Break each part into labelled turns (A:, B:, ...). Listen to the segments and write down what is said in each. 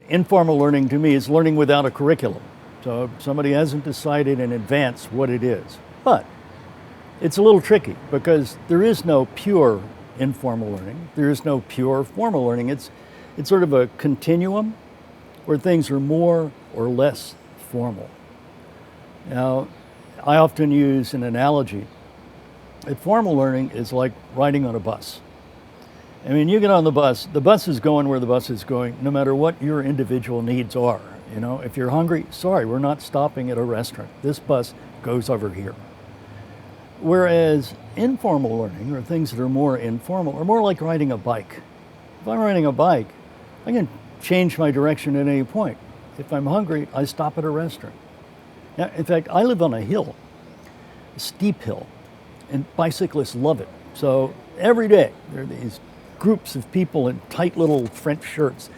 A: Informal learning to me is learning without a curriculum. So somebody hasn't decided in advance what it is. But it's a little tricky because there is no pure informal learning. There is no pure formal learning. It's sort of a continuum where things are more or less formal. Now, I often use an analogy that formal learning is like riding on a bus. I mean, you get on the bus is going where the bus is going, no matter what your individual needs are. You know, if you're hungry, sorry, we're not stopping at a restaurant. This bus goes over here. Whereas informal learning, or things that are more informal, are more like riding a bike. If I'm riding a bike, I can change my direction at any point. If I'm hungry, I stop at a restaurant. Now, in fact, I live on a hill, a steep hill, and bicyclists love it. So every day, there are these groups of people in tight little French shirts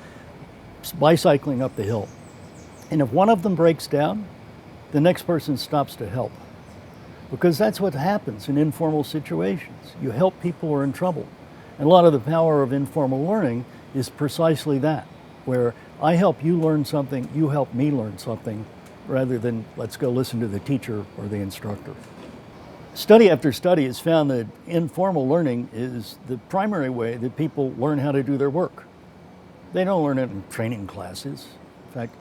A: bicycling up the hill. And if one of them breaks down, the next person stops to help. Because that's what happens in informal situations. You help people who are in trouble. And a lot of the power of informal learning is precisely that, where I help you learn something, you help me learn something, rather than let's go listen to the teacher or the instructor. Study after study has found that informal learning is the primary way that people learn how to do their work. They don't learn it in training classes. In fact,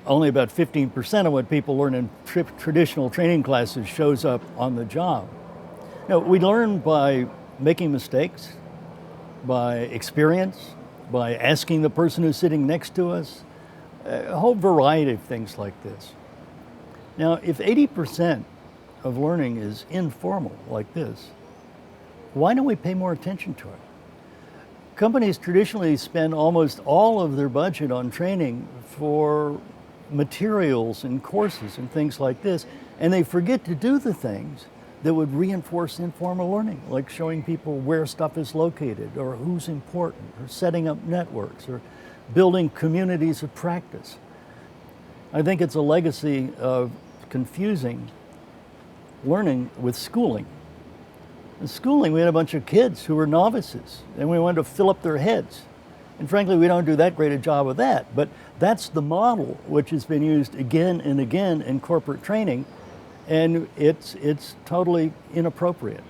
A: only about 15% of what people learn in traditional training classes shows up on the job. Now, we learn by making mistakes, by experience, by asking the person who's sitting next to us, a whole variety of things like this. Now, if 80% of learning is informal like this, why don't we pay more attention to it? Companies traditionally spend almost all of their budget on training for materials and courses and things like this, and they forget to do the things that would reinforce informal learning, like showing people where stuff is located or who's important, or setting up networks, or building communities of practice. I think it's a legacy of confusing learning with schooling. In schooling, we had a bunch of kids who were novices, and we wanted to fill up their heads. And frankly, we don't do that great a job of that, but that's the model which has been used again and again in corporate training, and it's totally inappropriate.